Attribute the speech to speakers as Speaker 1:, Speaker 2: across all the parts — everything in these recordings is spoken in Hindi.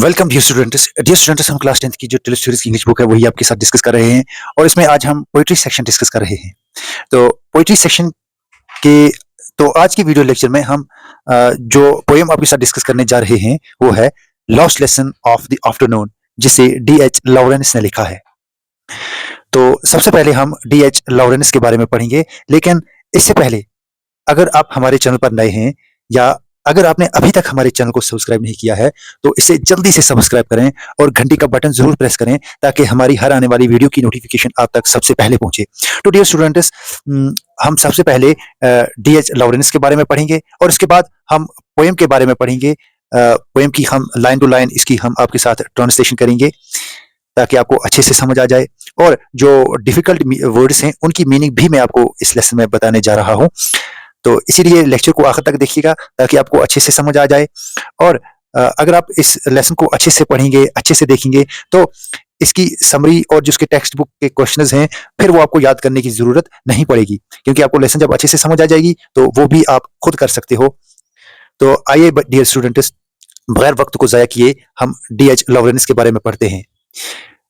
Speaker 1: वेलकम डियर स्टूडेंट्स हम क्लास 10th की जो टेस्ट सीरीज की इंग्लिश बुक है वही आपके साथ डिस्कस कर रहे हैं। और इसमें आज हम पोइट्री सेक्शन डिस्कस कर रहे हैं। तो पोइट्री सेक्शन के तो आज की वीडियो लेक्चर में हम जो पोएम आपके साथ डिस्कस करने जा रहे हैं वो है lost lesson of the afternoon, जिसे D.H. लॉरेंस ने लिखा है। तो सबसे पहले हम D.H. लॉरेंस के बारे में पढ़ेंगे, लेकिन इससे पहले अगर आप हमारे चैनल पर नए हैं या अगर आपने अभी तक हमारे चैनल को सब्सक्राइब नहीं किया है तो इसे जल्दी से सब्सक्राइब करें और घंटी का बटन जरूर प्रेस करें ताकि हमारी हर आने वाली वीडियो की नोटिफिकेशन आप तक सबसे पहले पहुंचे। तो डियर स्टूडेंट्स, हम सबसे पहले D.H. लॉरेंस के बारे में पढ़ेंगे और उसके बाद हम पोएम के बारे में पढ़ेंगे। पोएम की हम लाइन टू लाइन इसकी हम आपके साथ ट्रांसलेशन करेंगे ताकि आपको अच्छे से समझ आ जाए, और जो डिफिकल्ट वर्ड्स हैं उनकी मीनिंग भी मैं आपको इस लेसन में बताने जा रहा हूँ। तो इसीलिए लेक्चर को आखिर तक देखिएगा ताकि आपको अच्छे से समझ आ जाए। और अगर आप इस लेसन को अच्छे से पढ़ेंगे, अच्छे से देखेंगे तो इसकी समरी और जो उसके टेक्स्ट बुक के क्वेश्चंस हैं फिर वो आपको याद करने की जरूरत नहीं पड़ेगी, क्योंकि आपको लेसन जब अच्छे से समझ आ जाएगी तो वो भी आप खुद कर सकते हो। तो आइए डियर स्टूडेंट्स, बगैर वक्त को जाया किए हम D.H. लॉरेंस के बारे में पढ़ते हैं।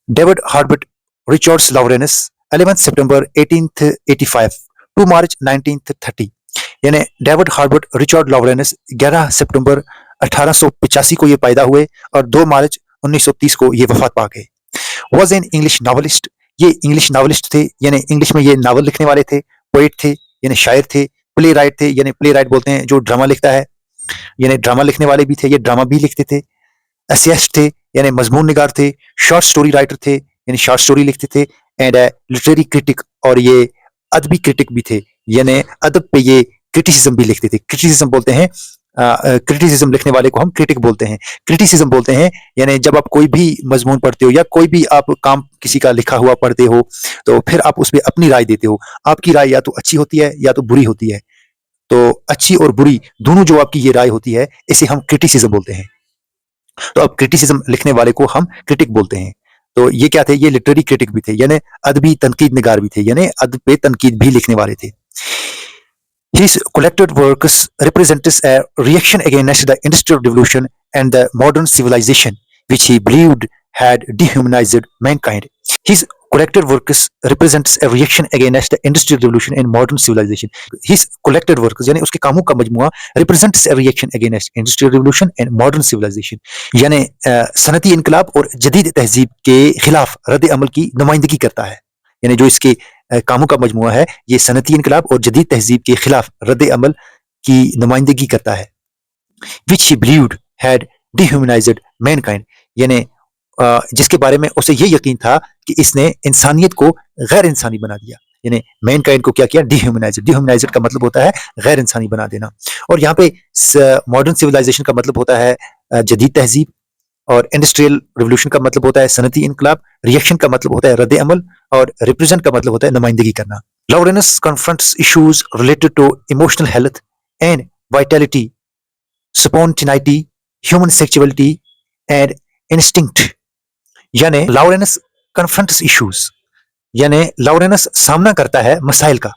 Speaker 1: डेविड हार्बर्ट रिचर्ड्स लॉरेंस 11 सितंबर 1885 टू मार्च 1930, यानी डेविड हार्बर्ट रिचर्ड लॉरेंस 11 सितंबर 1885 को ये पैदा हुए और 2 मार्च 1930 को ये वफात पा गए। वॉज एन इंग्लिश नॉवलिस्ट, ये इंग्लिश नॉवलिस्ट थे, यानी इंग्लिश में ये नावल लिखने वाले थे। पोएट थे यानी शायर थे। प्ले राइट थे, यानी प्ले राइट बोलते हैं जो ड्रामा लिखता है, यानी ड्रामा लिखने वाले भी थे, ये ड्रामा भी लिखते थे। एसेइस्ट थे यानी मजमून निगार थे। शॉर्ट स्टोरी राइटर थे यानी शॉर्ट स्टोरी लिखते थे। एंड लिटरेरी क्रिटिक, और ये अदबी क्रिटिक भी थे, यानी अदब पे ये क्रिटिसिज्म भी लिखते थे। क्रिटिसिज्म बोलते हैं, क्रिटिसिज्म लिखने वाले को हम क्रिटिक बोलते हैं। क्रिटिसिज्म बोलते हैं यानी जब आप कोई भी मजमून पढ़ते हो या कोई भी आप काम किसी का लिखा हुआ पढ़ते हो तो फिर आप उसमें अपनी राय देते हो। आपकी राय या तो अच्छी होती है या तो बुरी होती है। तो अच्छी और बुरी दोनों जो आपकी ये राय होती है इसे हम क्रिटिसिज्म बोलते हैं। तो अब क्रिटिसिज्म लिखने वाले को हम क्रिटिक बोलते हैं। तो ये क्या थे? ये लिटरेरी क्रिटिक भी थे, यानी अदबी तनकीद निगार भी थे, यानी अदब पे तनकीद भी लिखने वाले थे। His collected works represents a reaction against the industrial revolution and the modern civilization, which he believed had dehumanized mankind. His collected works represents a reaction against the industrial revolution and modern civilization. His collected works यानी उसके कामों का मजमुआ represents a reaction against industrial revolution and modern civilization, यानी सनती इनकलाब और जदीद तहजीब के खिलाफ रद्द अमल की नुमाइंदगी करता है। यानी जो इसके कामों का मजमुआ है ये सनती इनकलाब और जदीद तहजीब के खिलाफ रद्द अमल की नुमाइंदगी करता है। Which he believed had dehumanized mankind, यानी जिसके बारे में उसे ये यकीन था कि इसने इंसानियत को गैर इंसानी बना दिया। यानी मैनकाइंड को क्या किया? डिह्यूमनाइज्ड। डिह्यूमनाइज्ड का मतलब होता है गैर इंसानी बना देना। और यहाँ पे मॉडर्न सिविलाइजेशन का मतलब होता है जदीद तहजीब, और इंडस्ट्रियल रिवोल्यूशन का मतलब होता है सनती इनकलाब, रिएक्शन का मतलब होता है रद्द अमल, और रिप्रेजेंट का मतलब होता है नुमाइंदगी करना। Lawrence confronts issues related to emotional health and vitality, spontaneity, human sexuality and instinct, यानी लॉरेंस कन्फ्रंट्स इश्यूज, यानी लॉरेंस सामना करता है मसाइल का,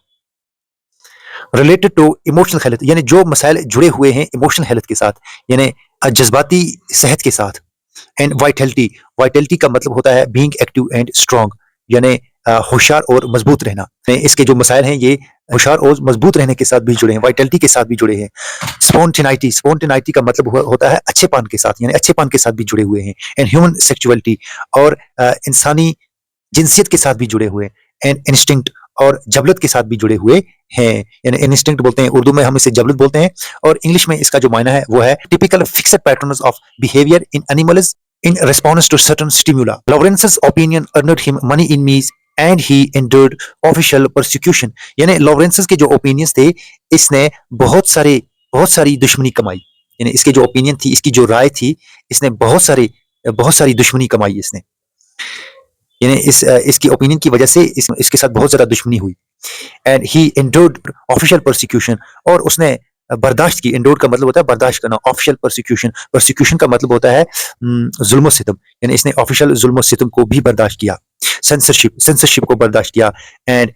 Speaker 1: रिलेटेड टू इमोशनल हेल्थ, यानी जो मसाइल जुड़े हुए हैं इमोशनल हेल्थ के साथ, यानी जज्बाती सेहत के साथ। एंड वाइटलिटी, वाइटलिटी का मतलब होता है बीइंग एक्टिव एंड स्ट्रांग, यानी होशियार और मजबूत रहना। इसके जो मसाइल हैं ये होशियार और मजबूत रहने के साथ भी जुड़े हैं, वाइटलिटी के साथ भी जुड़े हैं। स्पॉन्टेनिटी, स्पॉन्टेनिटी का मतलब होता है अच्छेपन के साथ, यानी अच्छेपन के साथ भी जुड़े हुए हैं। एंड ह्यूमन सेक्सुअलिटी, और इंसानी जिनसियत के साथ भी जुड़े हुए हैं। एंड इंस्टिंक्ट, और जबलत के साथ भी जुड़े हुए हैं, यानी इंस्टिंक्ट बोलते हैं, उर्दू में हम इसे जबलत बोलते हैं, और इंग्लिश में इसका जो मायना है वो है typical fixed patterns of behaviour in animals in response to certain stimuli. Lawrence's opinion earned him money enemies and he endured official persecution. यानी लॉरेंस के जो ओपिनियंस थे इसने बहुत सारी दुश्मनी कमाई, यानी इसके जो ओपिनियन थी, इसकी जो राय थी, इसने बहुत सारी दुश्मनी कमाई इसने, यानी इसकी ओपिनियन की वजह से इसके साथ बहुत ज्यादा दुश्मनी हुई। And he endured official persecution, और उसने बर्दाश्त की। इंडोर का मतलब होता है बर्दाश्त करना। ऑफिशियल परसिक्यूशन, परसिक्यूशन का मतलब होता है जुल्म सितम, यानी इसने ऑफिशियल जुल्म सितम को भी बर्दाश्त किया। सेंसरशिप, सेंसरशिप को बर्दाश्त किया। And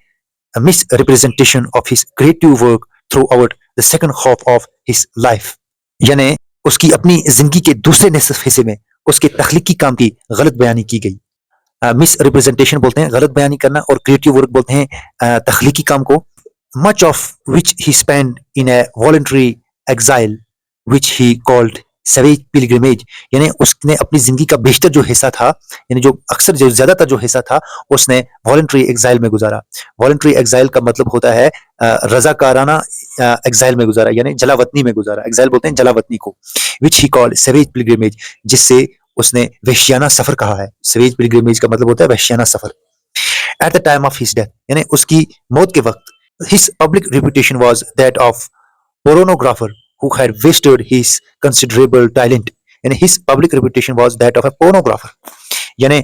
Speaker 1: miss representation of his creative work through out the second half of his life, यानी उसकी अपनी जिंदगी के दूसरे निसफ हिस्से में उसके तख्लीकी काम की गलत बयानी की गई। मिस रिप्रेजेंटेशन बोलते हैं गलत बयानी करना, और क्रिएटिव वर्क बोलते हैं तख्लीकी काम को। Much of which he spend in A voluntary exile which he called Suez pilgrimage, यानी उसने अपनी जिंदगी का बेशतर जो हिस्सा था, यानी जो अक्सर जो ज्यादातर जो हिस्सा था, उसने वॉलंटरी एग्जाइल में गुजारा। वॉलंटरी एग्जाइल का मतलब होता है रजाकाराना एग्जाइल में गुजारा, यानी जलावतनी में गुजारा। एग्जाइल बोलते हैं जलावतनी को। विच ही कॉल्ड सवेज पिलग्रिमेज, जिससे उसने वहशियाना सफर कहा है। सवेज पिलग्रिमेज का मतलब होता है वहशियाना सफर। At the time of his death, यानी उसकी मौत के वक्त, his public reputation was that of pornographer who had wasted his considerable talent, यानी his public reputation was that of a pornographer, यानी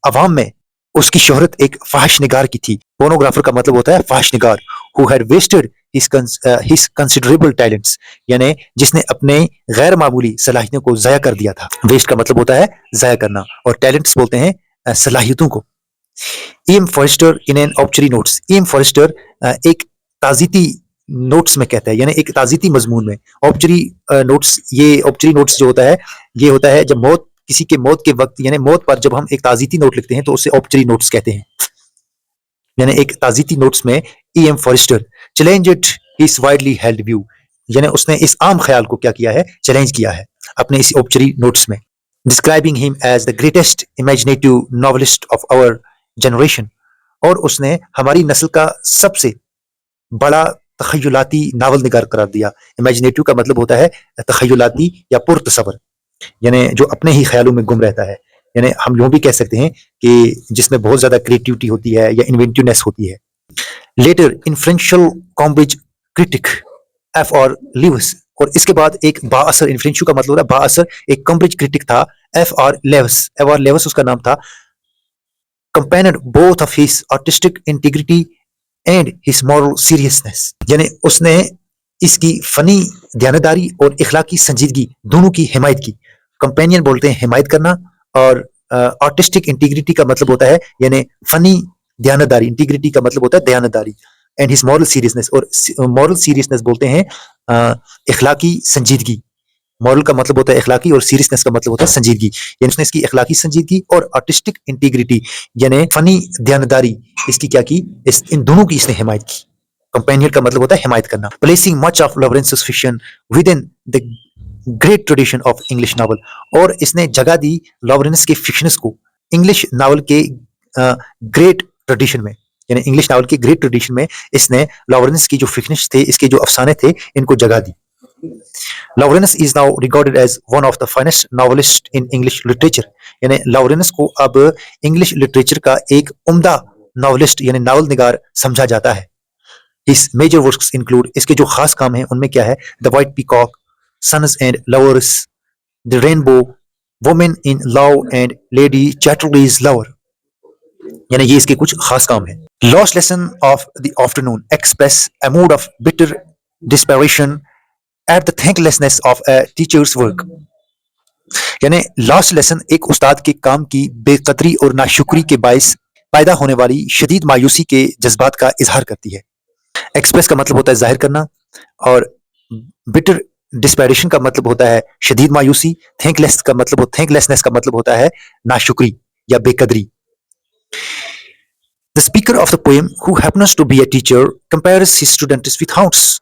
Speaker 1: अवाम में उसकी शोहरत एक फाहिशनिगार की थी। पोर्नोग्राफर का मतलब होता है फाहिशनिगार। who had wasted his considerable talents, यानी जिसने अपने गैर मामूली सलाहियतों को ज़ाया कर दिया था। वेस्ट का मतलब होता है ज़ाया करना, और टैलेंट्स बोलते हैं सलाहियतों को। E M Forster in an obituary notes, E M Forster एक ताज़ीती नोट्स में कहता है, यानी एक ताज़ीती मजमून में। ऑब्चरी नोट्स, ये ऑब्चरी नोट्स जो होता है, ये होता है जब मौत, किसी के मौत के वक्त, यानी मौत पर जब हम एक ताज़ीती नोट लिखते हैं तो उसे ऑब्चरी नोट्स कहते हैं। यानी एक ताज़ीती नोट्स में E M Forster challenged his widely held view, यानी उसने इस आम ख्याल को क्या किया है, चैलेंज किया है अपने इस ऑब्चरी नोट्स में। Describing him as the greatest imaginative novelist of our generation, और उसने हमारी नस्ल का सबसे बड़ा तखय्युलाती नावल निगार करार दिया। इमेजिनेटिव का मतलब होता है तखय्युलाती या पुरतसव्वुर, यानी जो अपने ही ख्यालों में गुम रहता है। यानी हम यूं भी कह सकते हैं कि जिसमें बहुत ज्यादा क्रिएटिविटी होती है या इन्वेंटिवनेस होती है। Later influential Cambridge critic F.R. Leavis, और इसके बाद एक बाअसर, इन्फ्लुएंशियल का मतलब होता है बाअसर, एक कैम्ब्रिज क्रिटिक था F.R. लेविस। F.R. लेविस उसका नाम था। Companion both of his artistic integrity and his moral seriousness, यानी उसने इसकी फनी ध्यानदारी और इखलाकी संजीदगी दोनों की हिमायत की। कंपेनियन बोलते हैं हिमायत करना, और आर्टिस्टिक इंटीग्रिटी का मतलब होता है यानी फनी ध्यानदारी, इंटीग्रिटी का मतलब होता है ध्यानदारी, एंड हिज मॉरल सीरियसनेस, और मॉरल सीरियसनेस बोलते हैं इखलाकी संजीदगी। मॉरल का मतलब होता है इखलाकी और सीरियसनेस का मतलब होता है संजीदगी, यानी उसने इसकी इखलाकी संजीदगी और आर्टिस्टिक इंटीग्रिटी यानी फनी ध्यानदारी, इसकी क्या की, इन दोनों की इसने हिमायत की। कंपेनियन का मतलब होता है हिमायत करना। Placing much of Lawrence's fiction within the great tradition of English novel, और इसने जगह दी लॉरेंस के फिक्शंस को इंग्लिश नावल के ग्रेट ट्रेडिशन में, यानी इंग्लिश नावल के ग्रेट ट्रेडिशन में इसने लॉरेंस की जो फिक्शंस थे, इसके जो अफसाने थे, इनको जगह दी। Lawrence is now regarded as one of the finest novelist in English literature, यानी लॉरेंस को अब इंग्लिश लिटरेचर का एक उम्दा नॉवेलिस्ट यानी नावल निगार समझा जाता है। हिज मेजर वर्क्स इंक्लूड, इसके जो खास काम हैं उनमें क्या है, the White Peacock, Sons and Lovers, the Rainbow, Women in Love and Lady Chatterley's Lover, यानी ये इसके कुछ खास काम है। Lost lesson of the afternoon express a mood of bitter desperation at the thanklessness of a teacher's work, यानी लास्ट लेसन एक उस्ताद के काम की बेकदरी और नाशुक्री के बायस पैदा होने वाली शदीद मायूसी के जज्बात का इजहार करती है। एक्सप्रेस का मतलब होता है जाहिर करना, और बिटर डिस्पेरेशन का मतलब होता है शदीद मायूसी। थैंकलेसनेस का मतलब होता है नाशुक्री या बेकदरी। The speaker of the poem who happens to be a teacher compares his students with hounds,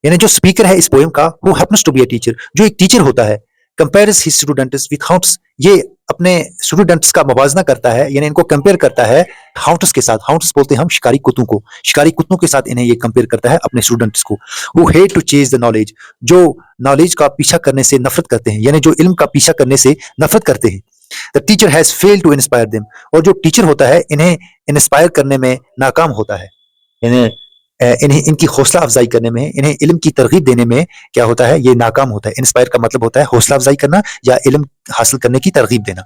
Speaker 1: यानी जो स्पीकर है इस पोएम का, who happens to be a teacher, जो एक टीचर होता है, compares his students with hounds, ये अपने स्टूडेंट्स का मुवाजना करता है, यानी इनको कंपेयर करता है हाउंड्स के साथ। हाउंड्स बोलते हैं हम शिकारी कुत्तों को, शिकारी कुत्तों के साथ इन्हें ये कंपेयर करता है अपने स्टूडेंट्स को। Who hate to chase the knowledge, जो नॉलेज का पीछा करने से नफरत करते हैं, यानी जो इल्म का पीछा करने से नफरत करते हैं। The teacher has failed to inspire them, और जो टीचर होता है इन्हें इंस्पायर करने में नाकाम होता है, यानी इन्हें इनकी हौसला अफजाई करने में, इन्हें इल्म की तरगीब देने में क्या होता है, ये नाकाम होता है। इंस्पायर का मतलब होता है हौसला अफजाई करना या इल्म हासिल करने की तरगीब देना।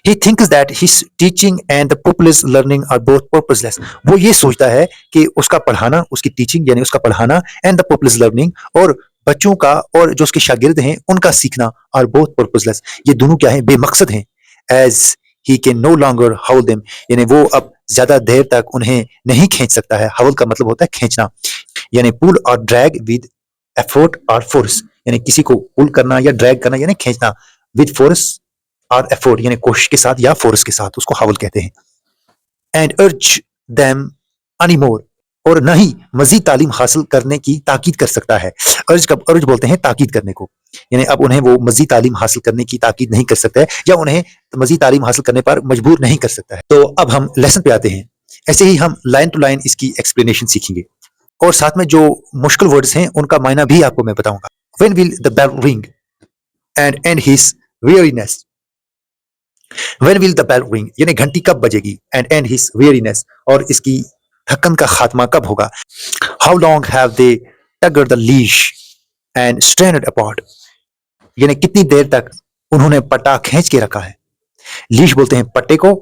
Speaker 1: He thinks that his teaching and the pupils learning are both purposeless, वो ये सोचता है कि उसका पढ़ाना, उसकी टीचिंग यानी उसका पढ़ाना, and the pupils learning, और बच्चों का और जो उसके शागिर्द हैं उनका सीखना, are both purposeless, ये दोनों क्या हैं, बेमकसद हैं। As he can no longer hold them, यानी वो अब ज्यादा देर तक उन्हें नहीं खींच सकता है। हवल का मतलब होता है खींचना, यानी पुल और ड्रैग विद एफर्ट और फोर्स, यानी किसी को पुल करना या ड्रैग करना यानी खींचना, विद फोर्स और एफोर्ट यानी कोशिश के साथ या फोर्स के साथ, उसको हावल कहते हैं। And urge them any more, और न ही मजीद तालीम हासिल करने की ताकीद कर सकता है। अर्ज बोलते हैं ताकीद करने को, यानी अब उन्हें वो मजीद तालीम हासिल करने की ताकीद नहीं कर सकता है या उन्हें मजीद तालीम हासिल करने पर मजबूर नहीं कर सकता है। तो अब हम लेसन पे आते हैं। ऐसे ही हम लाइन टू लाइन इसकी एक्सप्लेनेशन सीखेंगे और साथ में जो मुश्किल वर्ड्स हैं उनका मायना भी आपको मैं बताऊंगा। When will the bell ring and end his weariness? When will the bell ring यानी घंटी कब बजेगी, and end his weariness और इसकी थकन का खात्मा कब होगा। How long have they tugged the leash and strained apart? यानी कितनी देर तक उन्होंने पट्टा खींच के रखा है। लीश बोलते हैं पट्टे को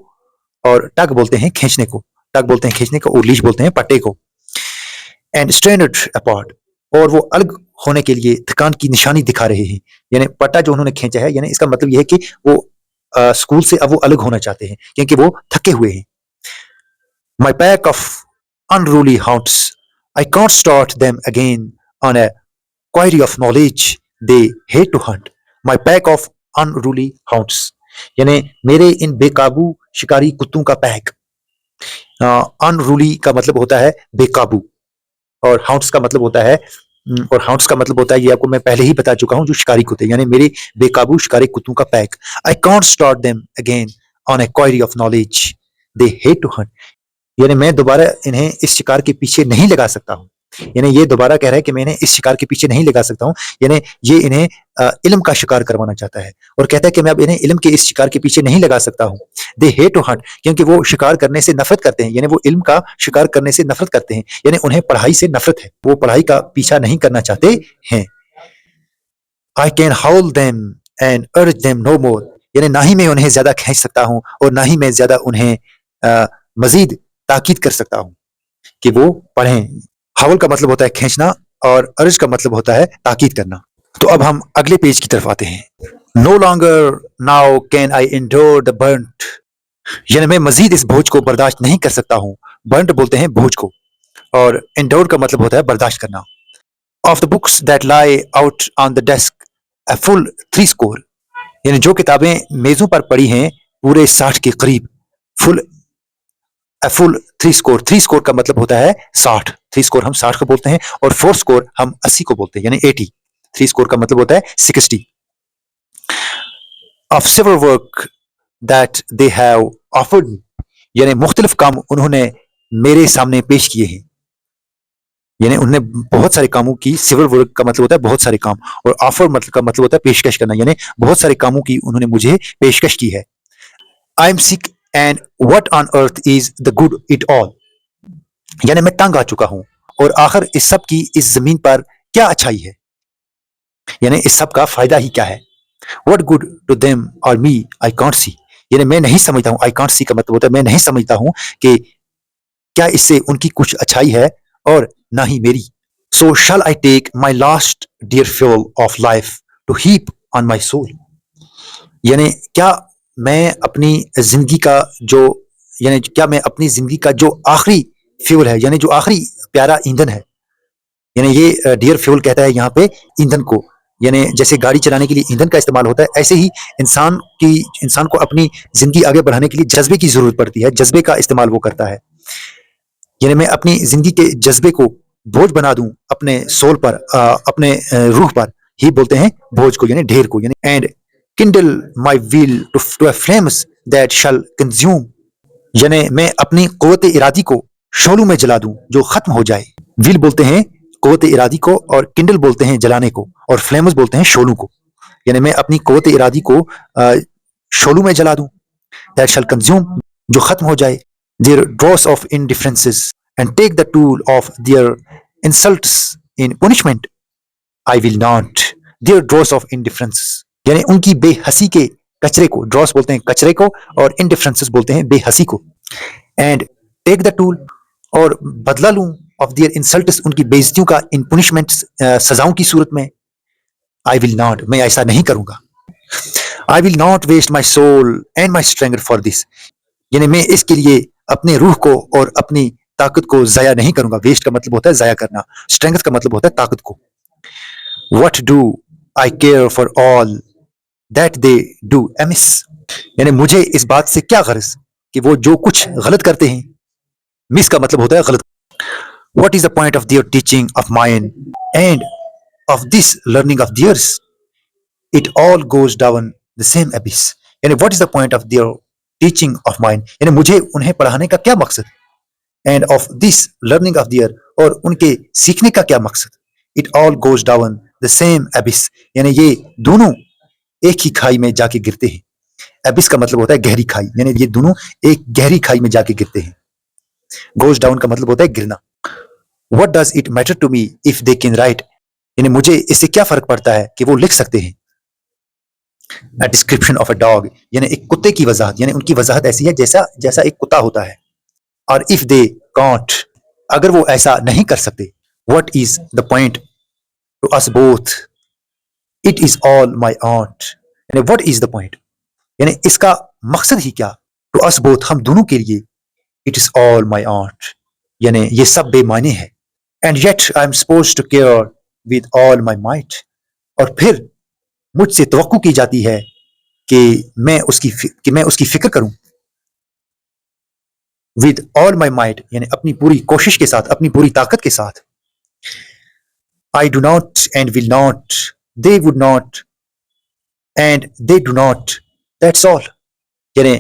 Speaker 1: और टग बोलते हैं खींचने को। टग बोलते हैं खींचने को और लीश बोलते हैं पट्टे को। एंड स्ट्रेंड अपार्ट, और वो अलग होने के लिए थकान की निशानी दिखा रहे हैं। यानी पट्टा जो उन्होंने खींचा है, यानी इसका मतलब यह है कि वो स्कूल से अब वो अलग होना चाहते हैं क्योंकि वो थके हुए हैं। My pack of unruly hounds I can't start them again on a quarry of knowledge they hate to hunt. My pack of unruly hounds यानी मेरे इन बेकाबू शिकारी कुत्तों का पैक। अनरूली का मतलब होता है बेकाबू और हाउंड्स का मतलब होता है ये आपको मैं पहले ही बता चुका हूं, जो शिकारी कुत्ते, यानी मेरे बेकाबू शिकारी कुत्तों का pack. I can't start them again on a quarry of knowledge they hate to hunt, यानी मैं दोबारा इन्हें इस शिकार के पीछे नहीं लगा सकता हूं। यानी ये दोबारा कह रहा है कि मैं इन्हें इस शिकार के पीछे नहीं लगा सकता हूं, यानी ये इन्हें इल्म का शिकार करवाना चाहता है और कहता है कि मैं अब इन्हें इल्म के इस शिकार के पीछे नहीं लगा सकता हूं। दे हेट टू हंट, क्योंकि वो शिकार करने से नफरत करते हैं, यानी वो इल्म का शिकार करने से नफरत करते हैं, यानी उन्हें पढ़ाई से नफरत है, वो पढ़ाई का पीछा नहीं करना चाहते हैं। I can howl them and urge them no more, यानी ना ही मैं उन्हें ज्यादा खींच सकता हूं और ना ही मैं ज्यादा उन्हें मजीद ताकीद कर सकता हूं कि वो पढ़ें। हावल का मतलब होता है खींचना और अर्ज का मतलब होता है ताकीद करना। तो अब हम अगले पेज की तरफ आते हैं। No longer now can I endure the burnt, यानी मैं मजीद इस बोझ को बर्दाश्त नहीं कर सकता हूँ। बर्न्ट बोलते हैं बोझ को और एंड्योर का मतलब होता है बर्दाश्त करना। Of the books that lie out on the desk a full 3 score, यानी जो किताबें मेजों पर पड़ी हैं पूरे 60 के करीब। फुल 3 स्कोर, 3 स्कोर का मतलब होता है 60। 3 स्कोर हम 60 को बोलते हैं और 4 स्कोर हम 80 को बोलते हैं, यानी 80। 3 स्कोर का मतलब होता है 60। Of several work that they have offered me, यानी मुख्तलिफ काम उन्होंने मेरे सामने पेश किए हैं, यानी उन्होंने बहुत सारे कामों की, सिविल वर्क का मतलब होता है बहुत सारे काम और ऑफर मतलब का मतलब होता है पेशकश करना, यानी बहुत सारे कामों की उन्होंने मुझे पेशकश की है। I am sick and what on earth is the good it all, यानी मैं तंग आ चुका हूं और आखिर इस सब की इस जमीन पर क्या अच्छाई है, यानी इस सब का फायदा ही क्या है। व्हाट गुड टू देम और मी आई कांट सी, यानी मैं नहीं समझता हूं। आई कांट सी का मतलब होता है मैं नहीं समझता हूं कि क्या इससे उनकी कुछ अच्छाई है और ना ही मेरी। So shall I take my last dear fuel of life to heap on my soul, यानी क्या मैं अपनी जिंदगी का जो, यानी क्या मैं अपनी जिंदगी का जो आखिरी फ्यूल है, यानी जो आखिरी प्यारा ईंधन है, यानी ये डियर फ्यूल कहता है यहाँ पे ईंधन को, यानी जैसे गाड़ी चलाने के लिए ईंधन का इस्तेमाल होता है, ऐसे ही इंसान को अपनी जिंदगी आगे बढ़ाने के लिए जज्बे की जरूरत पड़ती है, जज्बे का इस्तेमाल वो करता है। यानी मैं अपनी जिंदगी के जज्बे को बोझ बना दूं अपने सोल पर, अपने रूह पर, ही बोलते हैं बोझ को यानी ढेर को, यानी and kindle my wheel to a flames that shall consume, यानी मैं अपनी कुव्वत इरादी को शोलों में जला दूं जो खत्म हो जाए। व्हील बोलते हैं कुव्वत इरादी को और किंडल बोलते हैं जलाने को और फ्लेम्स बोलते हैं शोलों को, यानी मैं अपनी कुव्वत इरादी को शोलों में जला दूं, दैट शैल कंज्यूम जो खत्म हो जाए, their dross of indifferences and take the tool of their insults in punishment, I will not, their dross of indifferences, यानी उनकी बेहसी के कचरे को, dross बोलते हैं कचरे को और indifferences बोलते हैं बेहसी को, and take the tool और बदला लूं of their insults उनकी बेइज्जतियों का in punishments सजाओं की सूरत में, I will not, मैं ऐसा नहीं करूंगा। I will not waste my soul and my strength for this, यानी मैं इसके लिए अपने रूह को और अपनी ताकत को जाया नहीं करूंगा। वेस्ट का मतलब होता है जाया करना, स्ट्रेंथ का मतलब होता है ताकत को। What do I care for all that they do amiss, यानी मुझे इस बात से क्या गर्ज कि वो जो कुछ गलत करते हैं, मिस का मतलब होता है गलत। What is the point of their teaching of mine and of this learning of theirs? It all goes down the same abyss. यानी what is the point of their teaching of mine? यानी मुझे उन्हें पढ़ाने का क्या मकसद, and of this learning of their, और उनके सीखने का क्या मकसद? It all goes down the same abyss. यानी ये दोनों एक ही खाई में जाके गिरते हैं। एबिस का मतलब होता है गहरी खाई, यानी ये दोनों एक गहरी खाई में जाके गिरते हैं। गोज डाउन का मतलब होता है गिरना। What does it matter to me if they can write? यानी मुझे इससे क्या फर्क पड़ता है कि वो लिख सकते हैं। A description of a dog, यानी एक कुत्ते की वजाहत, यानी उनकी वजाहत ऐसी है जैसा जैसा एक कुत्ता होता है। और if they can't, अगर वो ऐसा नहीं कर सकते, what is the point to us both? It is all my aunt. यानी what is the point, यानी इसका मकसद ही क्या। To us both, हम दोनों के लिए। It is all my aunt, यानी ये सब बेमाने है। And yet I am supposed to care with all my might. और फिर मुझसे तवक्को की जाती है कि मैं उसकी फिक्र करूं। With all my might, यानी अपनी पूरी कोशिश के साथ, अपनी पूरी ताकत के साथ। I do not and will not, they would not and they do not, that's all. यानी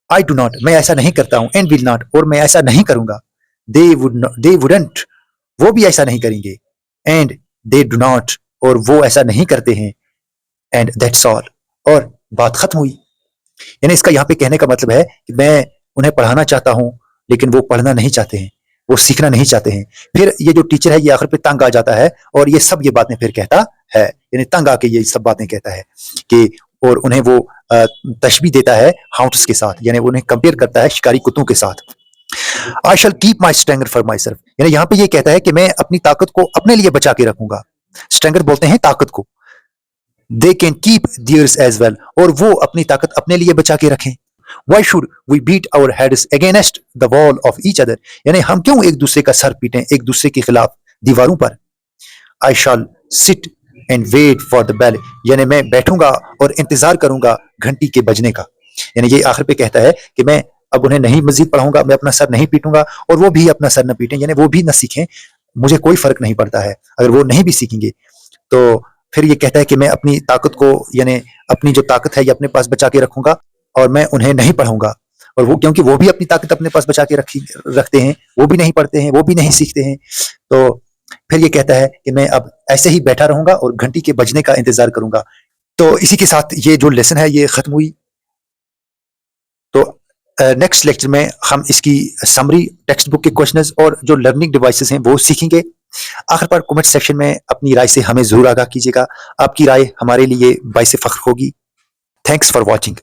Speaker 1: I do not, मैं ऐसा नहीं करता हूं, and will not, और मैं ऐसा नहीं करूंगा। They would not, they wouldn't, वो भी ऐसा नहीं करेंगे। And they do not, और वो ऐसा नहीं करते हैं। And that's all, और बात खत्म हुई। यानी इसका यहाँ पे कहने का मतलब है कि मैं उन्हें पढ़ाना चाहता हूँ, लेकिन वो पढ़ना नहीं चाहते हैं, वो सीखना नहीं चाहते हैं। फिर ये जो टीचर है ये आखिर पे तंग आ जाता है और ये सब ये बातें फिर कहता है, यानी तंग आके ये सब बातें कहता है कि, और उन्हें वो तशबीह देता है हाउंड्स के साथ, यानी उन्हें कंपेयर करता है शिकारी कुत्तों के साथ। I shall keep my strength for myself, यानी यहाँ पे ये कहता है कि मैं अपनी ताकत को अपने लिए बचा के रखूंगा। स्ट्रेंथ बोलते हैं ताकत को। They can keep theirs as well, और वो अपनी ताकत अपने लिए बचा के रखें। Why should we beat our heads against the wall of each other? यानी हम क्यों एक दूसरे का सर पीटें, एक दूसरे के खिलाफ दीवारों पर। I shall sit and wait for the bell, यानी मैं बैठूंगा और इंतजार करूंगा घंटी के बजने का। यानी ये आखिर पे कहता है कि मैं अब उन्हें नहीं मजीद पढ़ाऊंगा, मैं अपना सर नहीं पीटूंगा और वो भी अपना सर न पीटें, यानी वो भी न सीखें। मुझे कोई फर्क नहीं पड़ता है अगर वो नहीं भी सीखेंगे। तो फिर ये कहता है कि मैं अपनी ताकत को, यानी अपनी जो ताकत है ये अपने पास बचा के रखूंगा और मैं उन्हें नहीं पढ़ाऊंगा। और वो, क्योंकि वो भी अपनी ताकत अपने पास बचा के रखते हैं, वो भी नहीं पढ़ते हैं, वो भी नहीं सीखते हैं। तो फिर ये कहता है कि मैं अब ऐसे ही बैठा रहूंगा और घंटी के बजने का इंतजार करूंगा। तो इसी के साथ ये जो लेसन है ये खत्म हुई। तो नेक्स्ट लेक्चर में हम इसकी समरी, टेक्स्ट बुक के क्वेश्चंस और जो लर्निंग डिवाइसेस हैं वो सीखेंगे। आखिर पर कमेंट सेक्शन में अपनी राय से हमें जरूर आगाह कीजिएगा। आपकी राय हमारे लिए बाइस फख्र होगी। Thanks for watching.